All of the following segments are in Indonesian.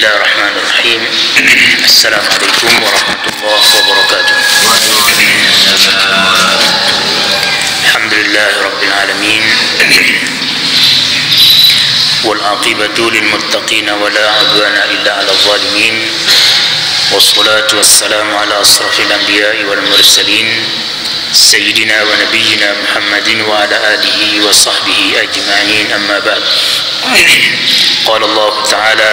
Bismillahirrahmanirrahim. Assalamualaikum warahmatullahi wabarakatuh. Alhamdulillahi rabbil alamin. Wal aqibatu lil muttaqin wa la 'udwana illa 'alal zalimin. Wassalatu wassalamu ala asrafil anbiya'i wal mursalin sayyidina wa nabiyyina Muhammadin wa ala alihi wa sahbihi ajma'in, amma ba'd. Qala Allah ta'ala: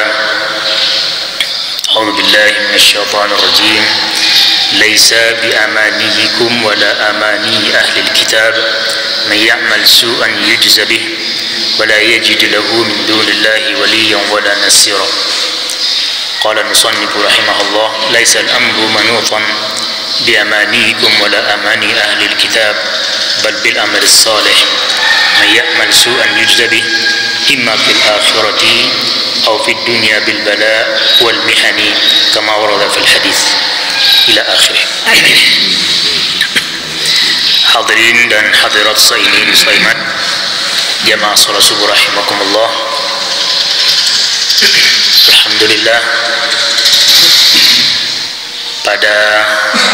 A'udzu billahi minasyaitonir rajim. Laisa bi'amaniyikum wa la amani ahli alkitab. Man ya'mal su'an yujza bih wa la yajid lahu min dunillahi waliyyan wa la nasira. Qala al-musannif rahimahullah: laisa al-amru manutan bi'amaniyikum wa la amani ahli alkitab bal bil amali as-salih. Man ya'mal su'an yujza bih imma fil akhirati aw fid dunya bil bala wal mihani kama warada fil hadis ila akhirih. Hadirin dan hadirat sa'imin sa'imat jamaah salat subuh rahimakumullah. Alhamdulillah, pada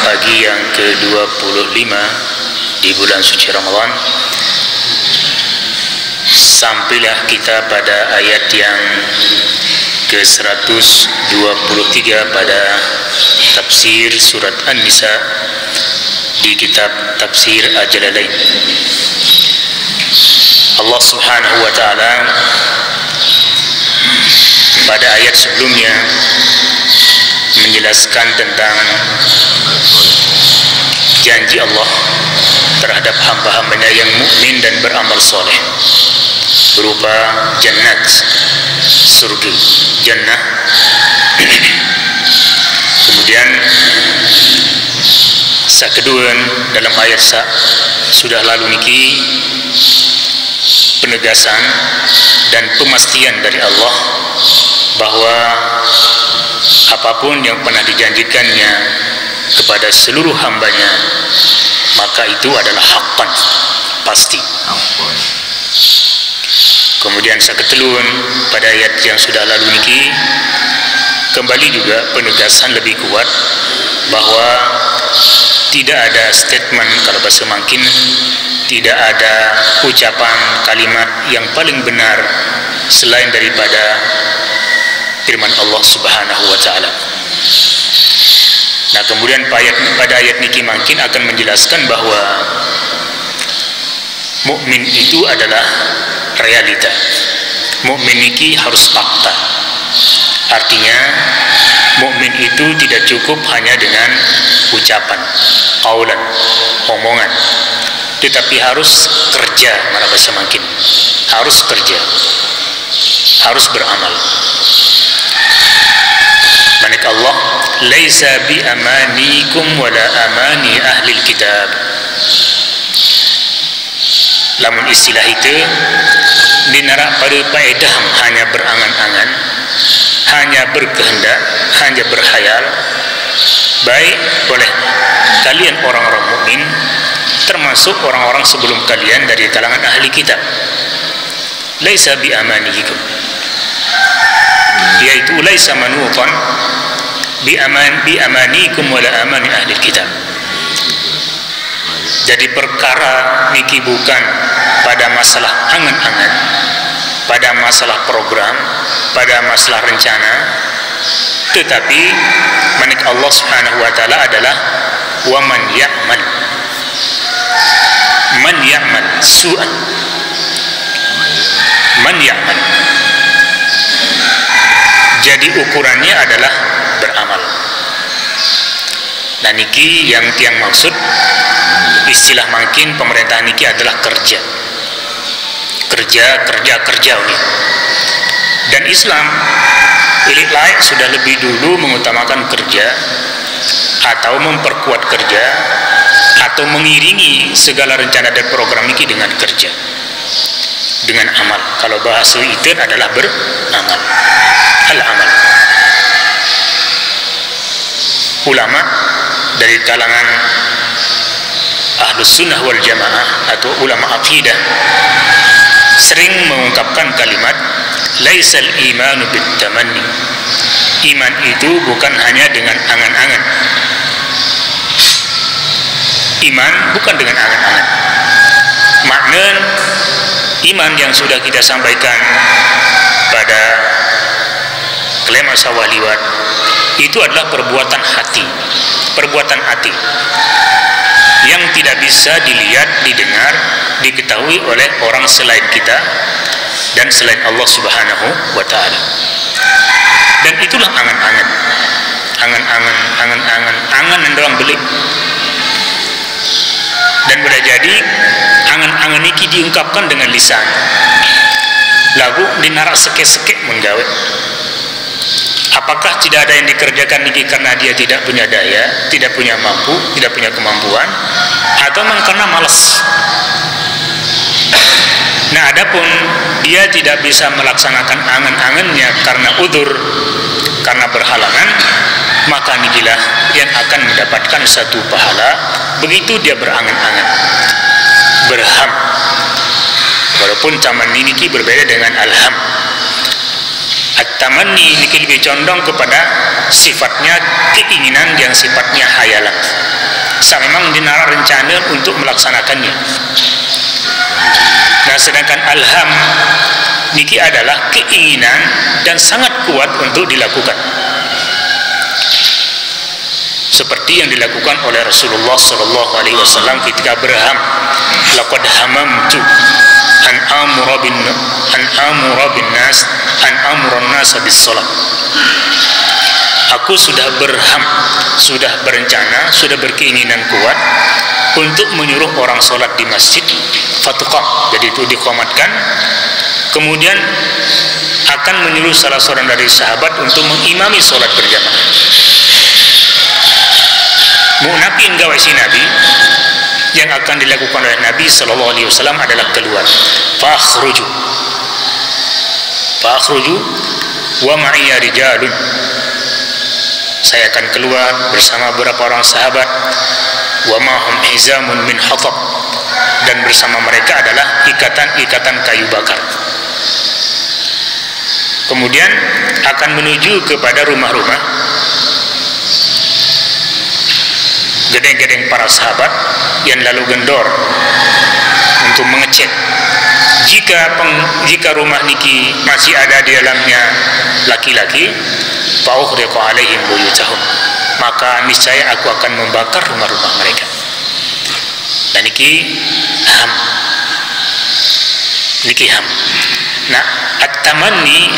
pagi yang ke-25 di bulan suci Ramadan, sampailah kita pada ayat yang ke-123 pada tafsir surat An-Nisa di kitab Tafsir Al-Jalalain. Allah Subhanahu wa ta'ala pada ayat sebelumnya menjelaskan tentang janji Allah terhadap hamba-hambanya yang mukmin dan beramal soleh berupa jannat, surga, jannah. Kemudian kedua dalam ayat sudah lalu niki penegasan dan pemastian dari Allah bahwa apapun yang pernah dijanjikannya kepada seluruh hambanya maka itu adalah haqqan, pasti. Kemudian saketelun pada ayat yang sudah lalu niki kembali juga penegasan lebih kuat bahwa tidak ada statement, kalau bahasa mungkin tidak ada ucapan kalimat yang paling benar selain daripada firman Allah Subhanahu wa ta'ala. Nah, kemudian pada ayat niki mungkin akan menjelaskan bahwa mukmin itu adalah realita. Mukmin niki harus fakta. Artinya mukmin itu tidak cukup hanya dengan ucapan, qaulan, omongan, tetapi harus kerja. Mana bahasa mungkin harus kerja, harus beramal. Manik Allah, laisa bi amanikum wala amani ahli alkitab. Lamun istilah itu dinarak pada faedah hanya berangan-angan, hanya berkehendak, hanya berkhayal, baik oleh kalian orang-orang mukmin, termasuk orang-orang sebelum kalian dari kalangan ahli kitab. Laisa bi amanihikum, yaitu laisa manutan bi amanikum wala amani ahli kitab. Jadi perkara niki bukan pada masalah angan-angan, pada masalah program, pada masalah rencana, tetapi manik Allah Subhanahu wa ta'ala adalah wa man ya'mal su'an, man ya'mal. Jadi ukurannya adalah beramal. Nah niki yang tiang maksud istilah makin pemerintah niki adalah kerja nih. Dan Islam pilih lain sudah lebih dulu mengutamakan kerja atau memperkuat kerja atau mengiringi segala rencana dan program niki dengan kerja, dengan amal. Kalau bahasa itu adalah beramal, al-amal. Ulama dari kalangan Ahlus Sunnah wal Jamaah atau ulama akidah sering mengungkapkan kalimat laisal imanu bitamanni. Iman itu bukan hanya dengan angan-angan. Iman bukan dengan angan-angan. Makna iman yang sudah kita sampaikan pada klaim asawaliwat itu adalah perbuatan hati, perbuatan hati yang tidak bisa dilihat, didengar, diketahui oleh orang selain kita dan selain Allah Subhanahu wa ta'ala. Dan itulah angan-angan, angan yang orang beli. Dan boleh jadi angan-angan ini diungkapkan dengan lisan, lagu dinarak sekek-sekek menggawe. Apakah tidak ada yang dikerjakan ini karena dia tidak punya daya, tidak punya mampu, tidak punya kemampuan, atau memang karena malas? Nah, adapun dia tidak bisa melaksanakan angan-angannya karena udzur, karena berhalangan, maka inilah yang akan mendapatkan satu pahala begitu dia berangan-angan, berham. Walaupun tamanni ini berbeda dengan alham. At-tamanni ini lebih condong kepada sifatnya keinginan yang sifatnya hayalan. Memang dinarak rencana untuk melaksanakannya. Nah, sedangkan alham niki adalah keinginan dan sangat kuat untuk dilakukan. Seperti yang dilakukan oleh Rasulullah sallallahu alaihi wasallam ketika berham, laqad hamamtu an amura bin nas an amura nas bis salat. Aku sudah berham, sudah berencana, sudah berkeinginan kuat untuk menyuruh orang salat di masjid, fatuqam, jadi itu diqamatkan, kemudian akan menyuruh salah seorang dari sahabat untuk mengimami salat berjamaah. Munafikin gawe si Nabi, yang akan dilakukan oleh Nabi sallallahu alaihi wasallam adalah keluar. Fakhruju wa ma'iya rijalun. Saya akan keluar bersama beberapa orang sahabat. Wa mahum hizamun min hatab, dan bersama mereka adalah ikatan-ikatan kayu bakar. Kemudian akan menuju kepada rumah-rumah, gedeng-gedeng para sahabat yang lalu gendor untuk mengecek jika rumah niki masih ada di dalamnya laki-laki, fa'uhriqu alaihim buyutahum, maka niscaya aku akan membakar rumah-rumah mereka. Dan niki ham. Nah, at-tamanni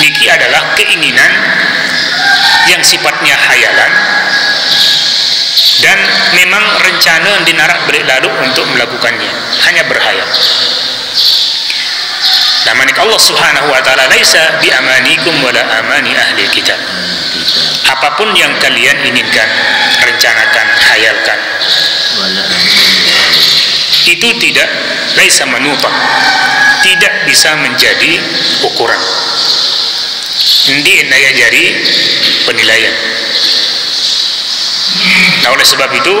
niki adalah keinginan yang sifatnya hayalan dan memang rencana dinarak balik lalu untuk melakukannya, hanya berhayal. Nah, manik Allah Subhanahu wa ta'ala laisa bi amanikum wala amani ahli kitab. Apapun yang kalian inginkan, rencanakan, hayalkan, itu tidak laisa manutan, tidak bisa menjadi ukuran. Ndi naya jari penilaian. Nah, oleh sebab itu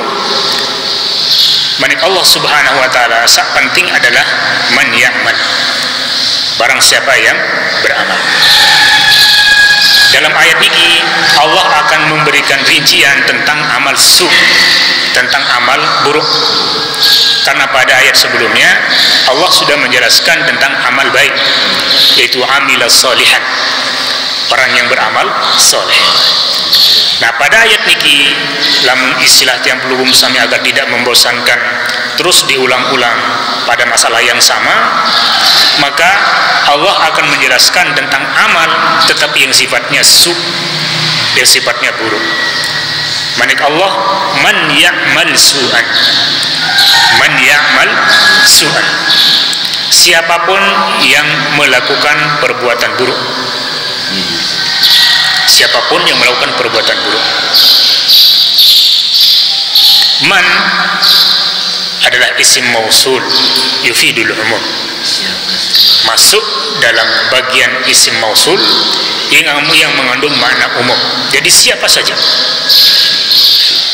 manik Allah Subhanahu wa ta'ala sak penting adalah man ya'mal, barang siapa yang beramal. Dalam ayat ini Allah akan memberikan rincian tentang amal su, tentang amal buruk. Karena pada ayat sebelumnya Allah sudah menjelaskan tentang amal baik, yaitu amilas solihan, orang yang beramal soleh. Nah, pada ayat niki lamun istilah yang perlu sami agar tidak membosankan terus diulang-ulang pada masalah yang sama, maka Allah akan menjelaskan tentang amal tetapi yang sifatnya su, yang sifatnya buruk. Manik Allah man ya'mal su'an, man ya'mal su'an, siapapun yang melakukan perbuatan buruk, siapapun yang melakukan perbuatan buruk. Man adalah isim mausul yufidul umum, masuk dalam bagian isim mausul yang mengandung makna umum. Jadi siapa saja.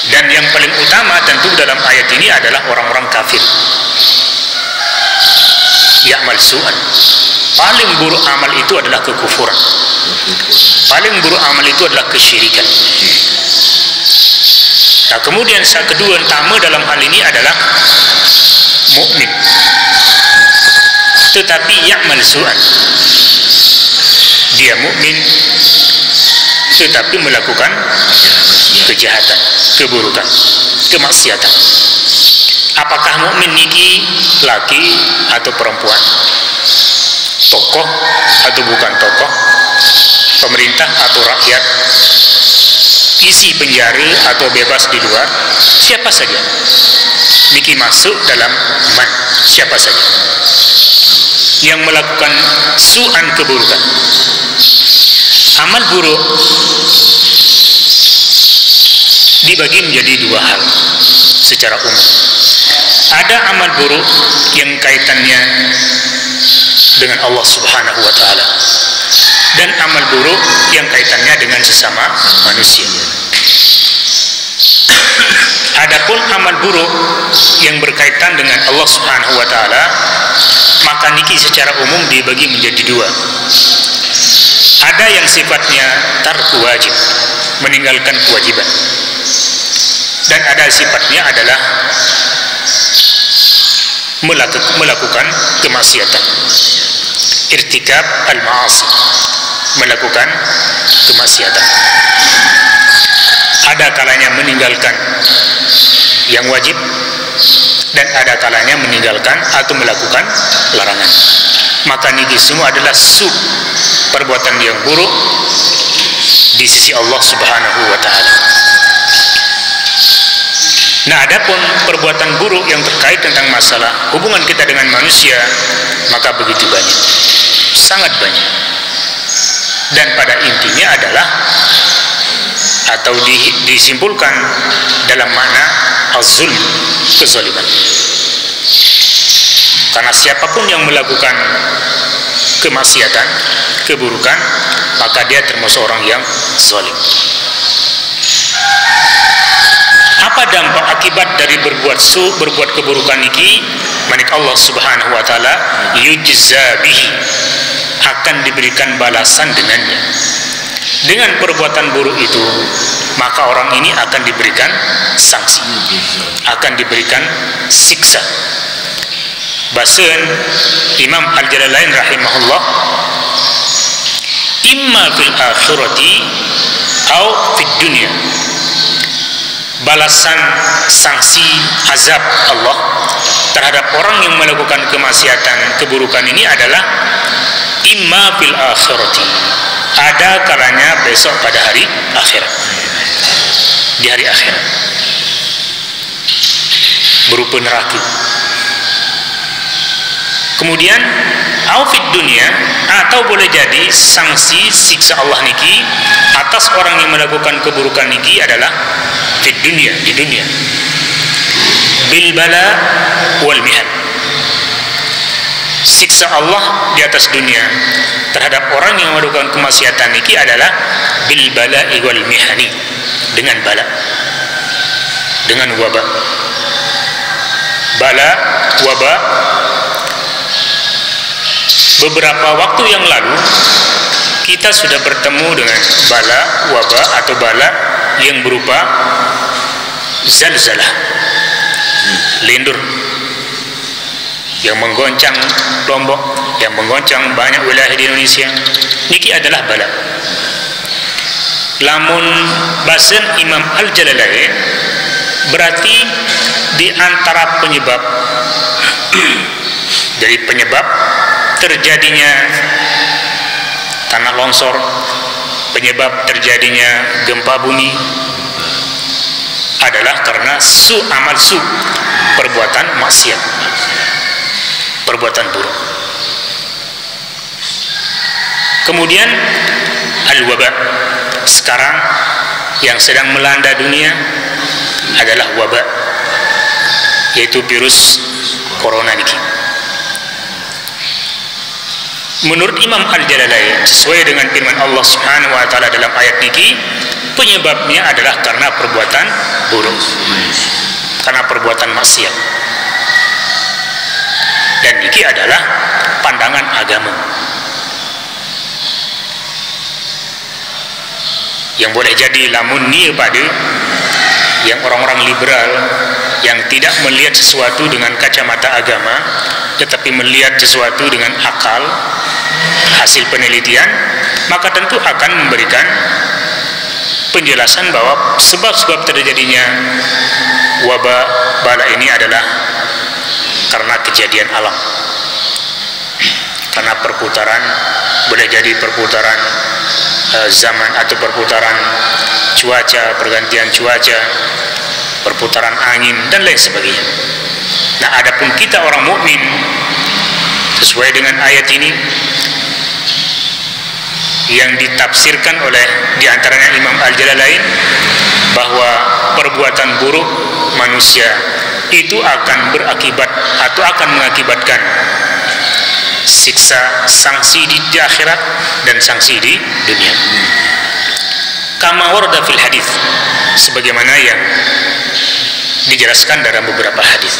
Dan yang paling utama tentu dalam ayat ini adalah orang-orang kafir. ya'mal su'an. Paling buruk amal itu adalah kekufuran. Paling buruk amal itu adalah kesyirikan. Nah, kemudian kedua utama dalam hal ini adalah mukmin, tetapi ya'mal su'an. Dia mukmin tetapi melakukan kejahatan, keburukan, kemaksiatan. Apakah mukmin niki laki atau perempuan? Tokoh atau bukan tokoh? Pemerintah atau rakyat? Isi penjara atau bebas di luar? Siapa saja niki masuk dalam man, siapa saja yang melakukan su'an, keburukan. Amal buruk dibagi menjadi dua hal secara umum. Ada amal buruk yang kaitannya dengan Allah Subhanahu wa taala, dan amal buruk yang kaitannya dengan sesama manusia. Adapun amal buruk yang berkaitan dengan Allah Subhanahu wa taala, maka niki secara umum dibagi menjadi dua. Ada yang sifatnya tarku wajib, meninggalkan kewajiban, dan ada sifatnya adalah melakukan kemaksiatan, irtikab al-ma'asi, melakukan kemaksiatan. Ada kalanya meninggalkan yang wajib, dan ada kalanya meninggalkan atau melakukan larangan. Maka niki semua adalah perbuatan yang buruk di sisi Allah Subhanahu wa taala. Nah, adapun perbuatan buruk yang terkait tentang masalah hubungan kita dengan manusia, maka begitu banyak, sangat banyak. Dan pada intinya adalah, atau disimpulkan dalam makna az-zulm, kezaliman. Karena siapapun yang melakukan kemaksiatan, keburukan, maka dia termasuk orang yang zalim. Apa dampak akibat dari berbuat keburukan ini? Manik Allah Subhanahu wa taala yujza bihi, akan diberikan balasan dengannya. Dengan perbuatan buruk itu, maka orang ini akan diberikan sanksi, akan diberikan siksa. Bahasan Imam Al-Jalalain rahimahullah, imma fil akhirati atau fid dunya. Balasan sanksi azab Allah terhadap orang yang melakukan kemaksiatan, keburukan ini adalah imma fil akhirati, ada kalanya besok pada hari akhirat, di hari akhirat, berupa neraka. Kemudian aufid dunia, atau boleh jadi sanksi siksa Allah niki atas orang yang melakukan keburukan niki adalah fid dunia, di dunia, bil bala wal mihan. Siksa Allah di atas dunia terhadap orang yang melakukan kemaksiatan niki adalah bil bala wal mihani, dengan bala, dengan wabah. Bala, wabah. Beberapa waktu yang lalu kita sudah bertemu dengan bala, wabah atau bala yang berupa zalzalah, lindur yang menggoncang Lombok, yang menggoncang banyak wilayah di Indonesia. Niki adalah bala. Lamun bahasan Imam Al-Jalalain, berarti di antara penyebab dari penyebab terjadinya tanah longsor, penyebab terjadinya gempa bumi adalah karena amal perbuatan maksiat, perbuatan buruk. Kemudian al-wabah, sekarang yang sedang melanda dunia adalah wabah, yaitu virus corona niki. Menurut Imam Al-Jalalain, sesuai dengan firman Allah Subhanahu wa taala dalam ayat niki, penyebabnya adalah karena perbuatan buruk, karena perbuatan maksiat. Dan niki adalah pandangan agama. Yang boleh jadi lamun ni pada yang orang-orang liberal yang tidak melihat sesuatu dengan kacamata agama, tetapi melihat sesuatu dengan akal, hasil penelitian, maka tentu akan memberikan penjelasan bahwa sebab-sebab terjadinya wabah bala ini adalah karena kejadian alam, karena perputaran, boleh jadi perputaran zaman atau perputaran cuaca, pergantian cuaca, perputaran angin dan lain sebagainya. Nah, adapun kita orang mukmin sesuai dengan ayat ini yang ditafsirkan oleh diantaranya Imam Al-Jalalain, bahwa perbuatan buruk manusia itu akan berakibat atau akan mengakibatkan siksa, sanksi di akhirat dan sanksi di dunia. Kama warada fil hadis, sebagaimana yang dijelaskan dalam beberapa hadis.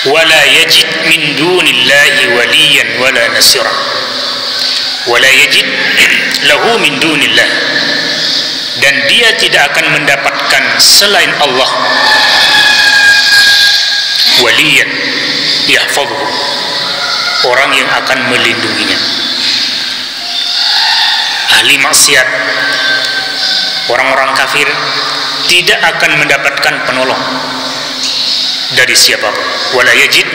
Wala yajid min dunillahi waliyan wala nasira, wala yajid lahu min dunillah, dan dia tidak akan mendapatkan selain Allah waliyan yahfadhuhu, orang yang akan melindunginya. Ahli maksiat, orang-orang kafir tidak akan mendapatkan penolong dari siapapun. Wala yajid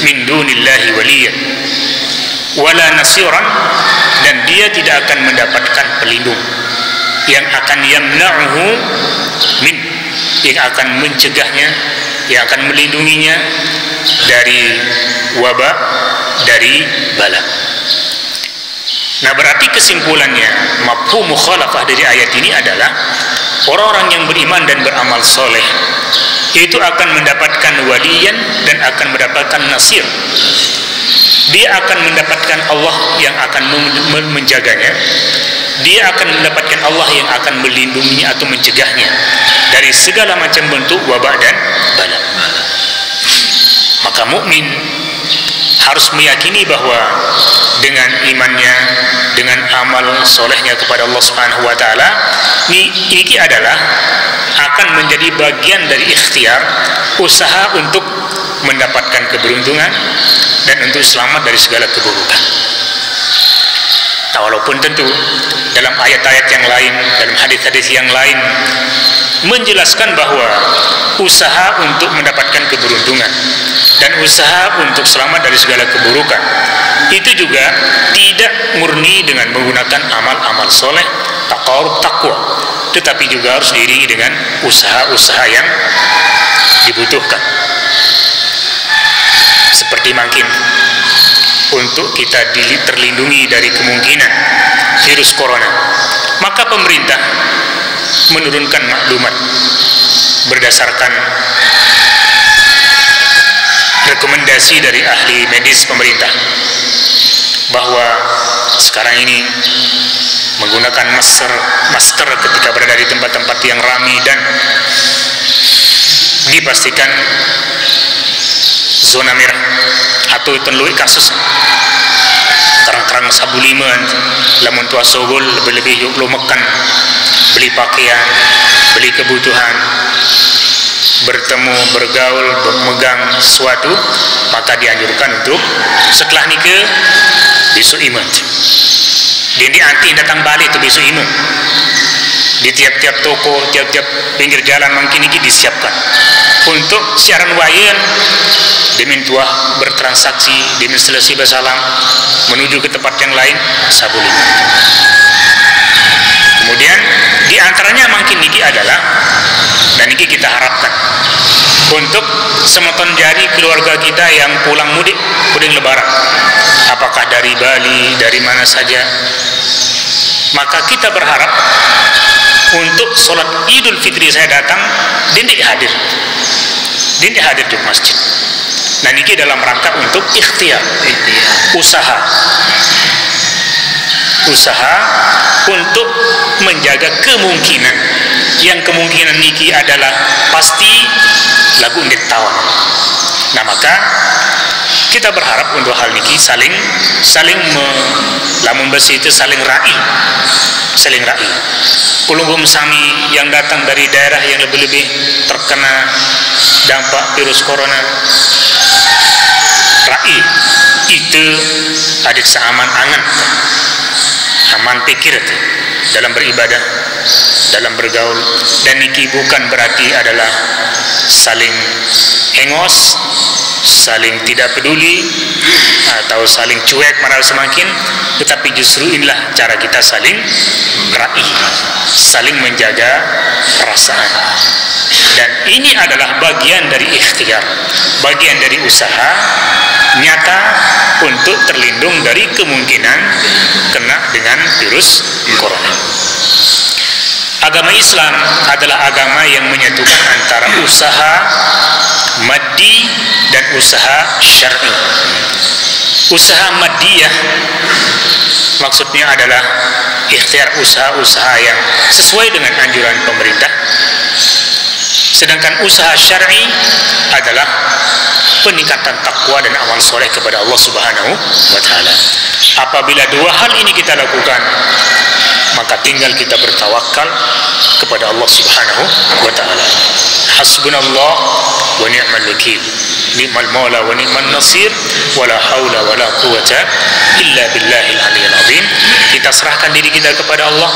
min dunillahi waliyan wala nasiran, dan dia tidak akan mendapatkan pelindung yang akan yamna'uhu min, yang akan mencegahnya, yang akan melindunginya dari wabah, dari bala. Nah, berarti kesimpulannya, mafhum mukhalafah dari ayat ini adalah orang-orang yang beriman dan beramal soleh itu akan mendapatkan waliyan dan akan mendapatkan nasir. Dia akan mendapatkan Allah yang akan menjaganya, dia akan mendapatkan Allah yang akan melindunginya atau mencegahnya dari segala macam bentuk wabah dan bala. Maka mukmin harus meyakini bahwa dengan imannya, dengan amal solehnya kepada Allah Subhanahu wa taala, ini adalah akan menjadi bagian dari ikhtiar, usaha untuk mendapatkan keberuntungan dan untuk selamat dari segala keburukan. Nah, walaupun tentu dalam ayat-ayat yang lain, dalam hadis-hadis yang lain menjelaskan bahwa usaha untuk mendapatkan keberuntungan dan usaha untuk selamat dari segala keburukan itu juga tidak murni dengan menggunakan amal-amal soleh, taqarrub, takwa, tetapi juga harus diiringi dengan usaha-usaha yang dibutuhkan. Seperti mungkin untuk kita terlindungi dari kemungkinan virus corona, maka pemerintah menurunkan maklumat berdasarkan rekomendasi dari ahli medis pemerintah bahwa sekarang ini menggunakan masker ketika berada di tempat-tempat yang ramai dan dipastikan zona merah atau tenlui kasus. Terang-terang sabuliman lamun tua sogol lebih-lebih yuk lo makan, beli pakaian, beli kebutuhan, bertemu, bergaul, memegang sesuatu, maka dianjurkan untuk setelah nikah besok iman. Dia anti datang balik tu besok iman. Di tiap-tiap toko, tiap-tiap pinggir jalan mungkin ini disiapkan untuk siaran wayan demi tuah bertransaksi, demi selesai bersalam menuju ke tempat yang lain sabuli. Kemudian di antaranya mungkin ini adalah, dan ini kita harapkan untuk semeton jari keluarga kita yang pulang mudik lebaran, apakah dari Bali, dari mana saja, maka kita berharap untuk sholat Idul Fitri saya datang dindik hadir di masjid. Nah, ini dalam rangka untuk ikhtiar, usaha untuk menjaga kemungkinan yang kemungkinan niki adalah pasti lagu undet tahun. Nah maka kita berharap untuk hal niki saling lamun besi itu saling rai. Kulunggum sami yang datang dari daerah yang lebih-lebih terkena dampak virus corona, rai itu adik seaman angan, aman pikir dalam beribadah, dalam bergaul. Dan niki bukan berarti adalah saling engos, saling tidak peduli, atau saling cuek marah semakin, tetapi justru inilah cara kita saling rai, saling menjaga perasaan. Dan ini adalah bagian dari ikhtiar, bagian dari usaha nyata untuk terlindung dari kemungkinan kena dengan virus corona. Agama Islam adalah agama yang menyatukan antara usaha maddi dan usaha syar'i. Usaha maddiyah maksudnya adalah ikhtiar usaha-usaha yang sesuai dengan anjuran pemerintah. Sedangkan usaha syar'i adalah peningkatan takwa dan amal soleh kepada Allah Subhanahu wa taala. Apabila dua hal ini kita lakukan, maka tinggal kita bertawakal kepada Allah Subhanahu wa taala. Hasbunallah wa ni'mal wakil, ni'mal maula wa ni'man nasir, wala haula wala quwata illa billahil aliyil azim. Kita serahkan diri kita kepada Allah,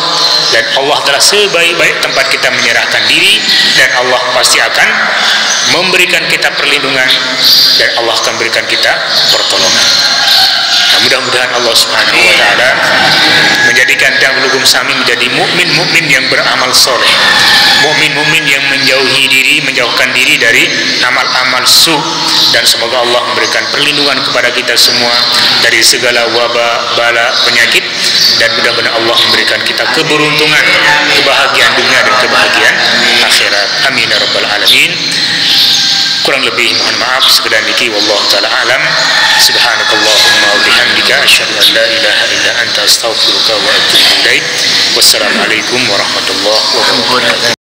dan Allah adalah sebaik-baik tempat kita menyerahkan diri, dan Allah pasti akan memberikan kita perlindungan, dan Allah akan berikan kita pertolongan. Nah, mudah-mudahan Allah Subhanahu wa taala menjadikan Darul Sami menjadi mukmin-mukmin yang beramal soleh, mukmin-mukmin yang menjauhkan diri dari amal-amal su, dan semoga Allah memberikan perlindungan kepada kita semua dari segala wabah, bala, penyakit, dan mudah-mudahan Allah memberikan kita keberuntungan, kebahagiaan dunia dan kebahagiaan akhirat. Amin ya rabbal alamin. Kurang lebih mohon maaf, sekedar niki wallahu taala alam. Subhanakallahumma wa bihamdika asyhadu an la ilaha illa anta astaghfiruka wa atubu ilaik. Wassalamualaikum warahmatullahi wabarakatuh.